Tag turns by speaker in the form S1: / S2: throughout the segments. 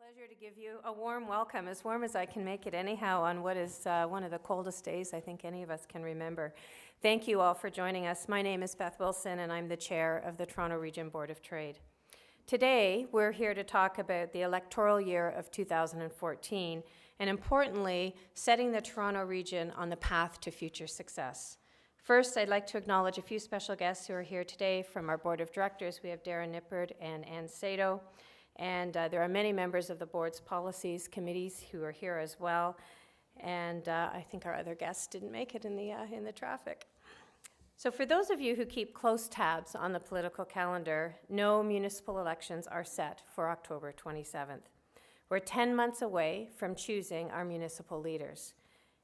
S1: Pleasure to give you a warm welcome, as warm as I can make it anyhow, on what is one of the coldest days I think any of us can remember. Thank you all for joining us. My name is Beth Wilson, and I'm the chair of the Toronto Region Board of Trade. Today, we're here to talk about the electoral year of 2014, and importantly, setting the Toronto region on the path to future success. First, I'd like to acknowledge a few special guests who are here today from our Board of Directors. We have Darren Nippard and Ann Sato. And there are many members of the board's policies committees who are here as well. And I think our other guests didn't make it in the traffic. So for those of you who keep close tabs on the political calendar, no municipal elections are set for October 27th. We're 10 months away from choosing our municipal leaders.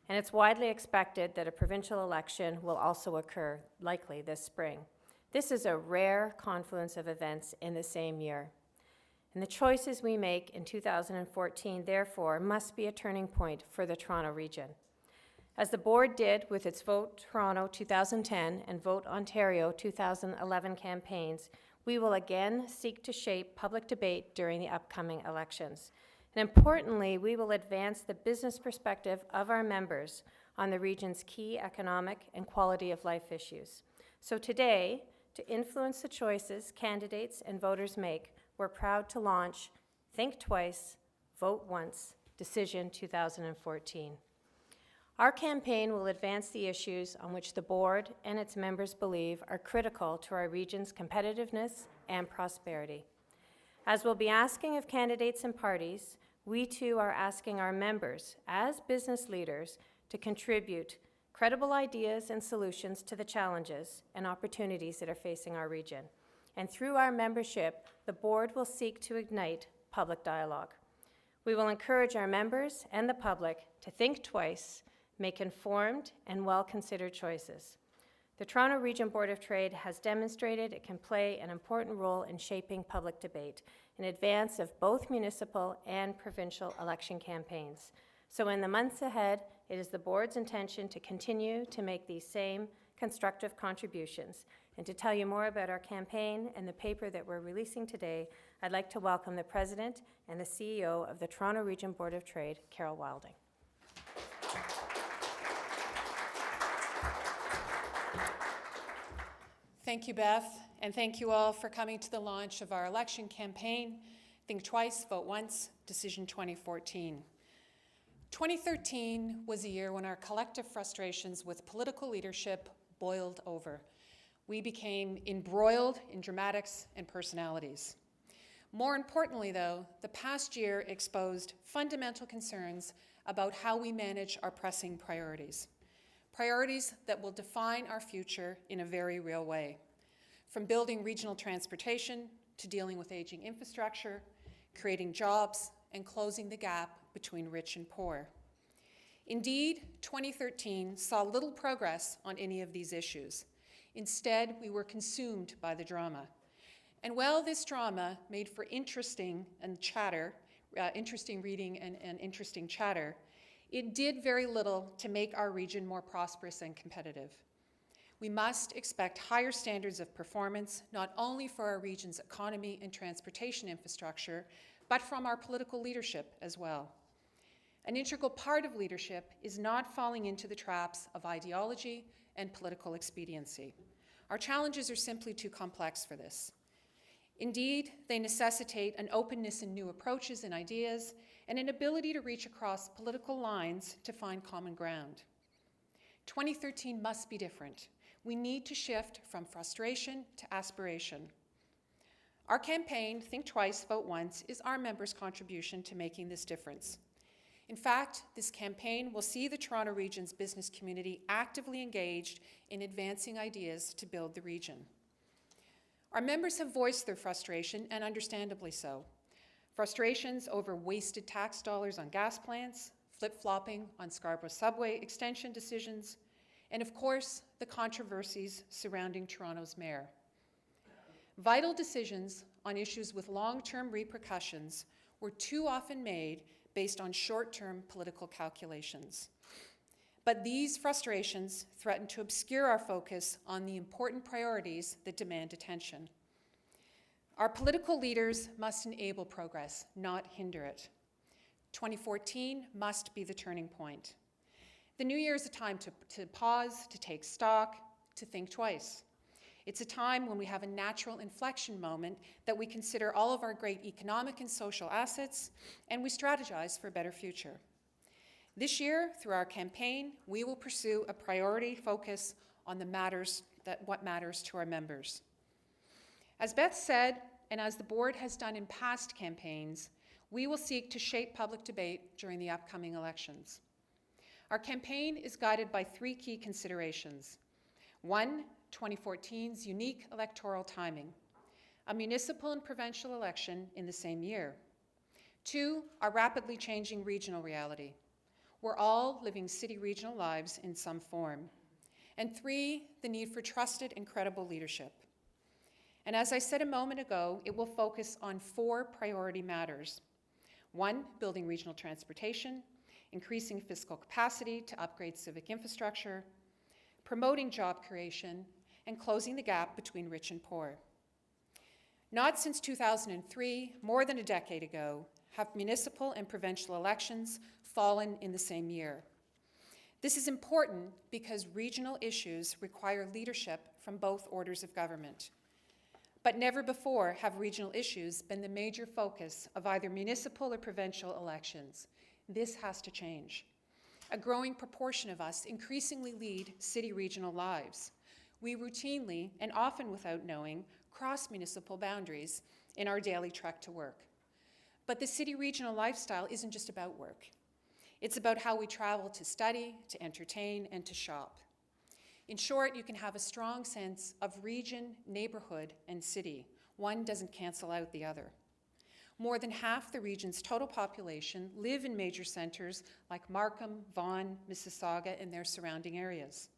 S1: And it's widely expected that a provincial election will also occur, likely this spring. This is a rare confluence of events in the same year. And the choices we make in 2014, therefore, must be a turning point for the Toronto region. As the board did with its Vote Toronto 2010 and Vote Ontario 2011 campaigns, we will again seek to shape public debate during the upcoming elections. And importantly, we will advance the business perspective of our members on the region's key economic and quality of life issues. So today, to influence the choices candidates and voters make, we're proud to launch Think Twice, Vote Once, Decision 2014. Our campaign will advance the issues on which the board and its members believe are critical to our region's competitiveness and prosperity. As we'll be asking of candidates and parties, we too are asking our members, as business leaders, to contribute credible ideas and solutions to the challenges and opportunities that are facing our region. And through our membership, the board will seek to ignite public dialogue. We will encourage our members and the public to think twice, make informed and well-considered choices. The Toronto Region Board of Trade has demonstrated it can play an important role in shaping public debate in advance of both municipal and provincial election campaigns. So in the months ahead, it is the board's intention to continue to make these same constructive contributions. And to tell you more about our campaign and the paper that we're releasing today, I'd like to welcome the President and the CEO of the Toronto Region Board of Trade, Carol Wilding.
S2: Thank you, Beth, and thank you all for coming to the launch of our election campaign, Think Twice, Vote Once, Decision 2014. 2013 was a year when our collective frustrations with political leadership boiled over. We became embroiled in dramatics and personalities. More importantly, though, the past year exposed fundamental concerns about how we manage our pressing priorities. Priorities that will define our future in a very real way. From building regional transportation to dealing with aging infrastructure, creating jobs, and closing the gap between rich and poor. Indeed, 2013 saw little progress on any of these issues. Instead, we were consumed by the drama. And while this drama made for interesting reading and interesting chatter, it did very little to make our region more prosperous and competitive. We must expect higher standards of performance, not only for our region's economy and transportation infrastructure, but from our political leadership as well. An integral part of leadership is not falling into the traps of ideology and political expediency. Our challenges are simply too complex for this. Indeed, they necessitate an openness in new approaches and ideas, and an ability to reach across political lines to find common ground. 2013 must be different. We need to shift from frustration to aspiration. Our campaign, Think Twice, Vote Once, is our members' contribution to making this difference. In fact, this campaign will see the Toronto region's business community actively engaged in advancing ideas to build the region. Our members have voiced their frustration, and understandably so. Frustrations over wasted tax dollars on gas plants, flip-flopping on Scarborough subway extension decisions, and of course, the controversies surrounding Toronto's mayor. Vital decisions on issues with long-term repercussions were too often made based on short-term political calculations. But these frustrations threaten to obscure our focus on the important priorities that demand attention. Our political leaders must enable progress, not hinder it. 2014 must be the turning point. The new year is a time to pause, to take stock, to think twice. It's a time when we have a natural inflection moment that we consider all of our great economic and social assets, and we strategize for a better future. This year, through our campaign, we will pursue a priority focus on what matters to our members. As Beth said, and as the board has done in past campaigns, we will seek to shape public debate during the upcoming elections. Our campaign is guided by three key considerations. One, 2014's unique electoral timing, a municipal and provincial election in the same year. Two, our rapidly changing regional reality. We're all living city regional lives in some form. And three, the need for trusted and credible leadership. And as I said a moment ago, it will focus on four priority matters. One, building regional transportation, increasing fiscal capacity to upgrade civic infrastructure, promoting job creation, and closing the gap between rich and poor. Not since 2003, more than a decade ago, have municipal and provincial elections fallen in the same year. This is important because regional issues require leadership from both orders of government. But never before have regional issues been the major focus of either municipal or provincial elections. This has to change. A growing proportion of us increasingly lead city regional lives. We routinely, and often without knowing, cross municipal boundaries in our daily trek to work. But the city regional lifestyle isn't just about work. It's about how we travel to study, to entertain, and to shop. In short, you can have a strong sense of region, neighborhood, and city. One doesn't cancel out the other. More than half the region's total population live in major centers like Markham, Vaughan, Mississauga, and their surrounding areas.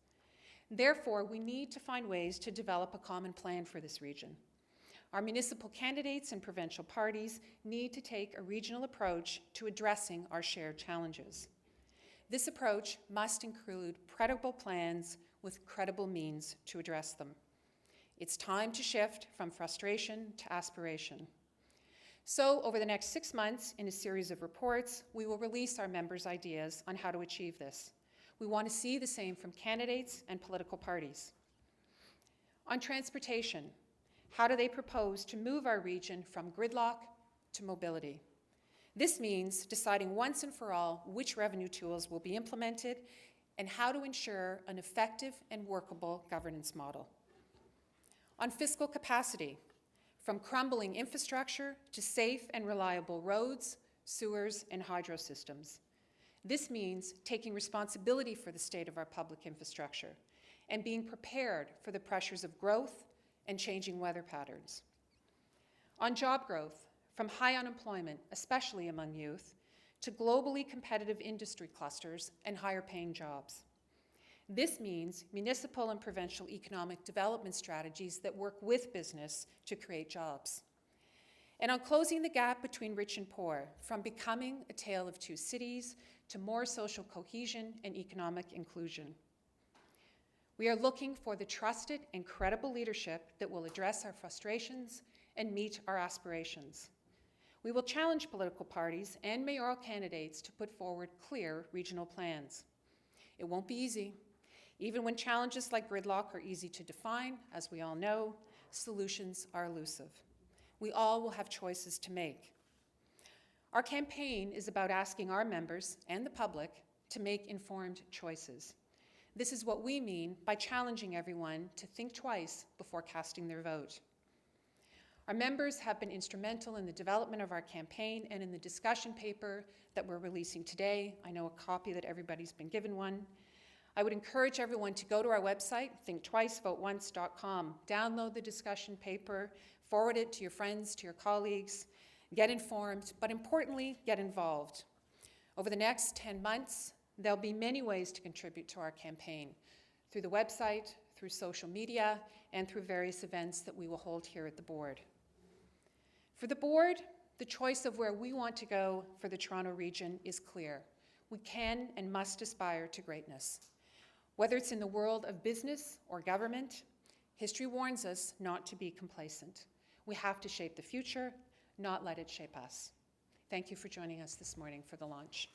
S2: Therefore, we need to find ways to develop a common plan for this region. Our municipal candidates and provincial parties need to take a regional approach to addressing our shared challenges. This approach must include credible plans with credible means to address them. It's time to shift from frustration to aspiration. So, over the next 6 months, in a series of reports, we will release our members' ideas on how to achieve this. We want to see the same from candidates and political parties. On transportation, how do they propose to move our region from gridlock to mobility? This means deciding once and for all which revenue tools will be implemented and how to ensure an effective and workable governance model. On fiscal capacity, from crumbling infrastructure to safe and reliable roads, sewers, and hydro systems. This means taking responsibility for the state of our public infrastructure and being prepared for the pressures of growth and changing weather patterns. On job growth, from high unemployment, especially among youth, to globally competitive industry clusters and higher paying jobs. This means municipal and provincial economic development strategies that work with business to create jobs. And on closing the gap between rich and poor, from becoming a tale of two cities to more social cohesion and economic inclusion. We are looking for the trusted and credible leadership that will address our frustrations and meet our aspirations. We will challenge political parties and mayoral candidates to put forward clear regional plans. It won't be easy. Even when challenges like gridlock are easy to define, as we all know, solutions are elusive. We all will have choices to make. Our campaign is about asking our members and the public to make informed choices. This is what we mean by challenging everyone to think twice before casting their vote. Our members have been instrumental in the development of our campaign and in the discussion paper that we're releasing today. I know a copy that everybody's been given one. I would encourage everyone to go to our website, thinktwicevoteonce.com, download the discussion paper, forward it to your friends, to your colleagues, get informed, but importantly, get involved. Over the next 10 months, there'll be many ways to contribute to our campaign, through the website, through social media, and through various events that we will hold here at the board. For the board, the choice of where we want to go for the Toronto region is clear. We can and must aspire to greatness. Whether it's in the world of business or government, history warns us not to be complacent. We have to shape the future, not let it shape us. Thank you for joining us this morning for the launch.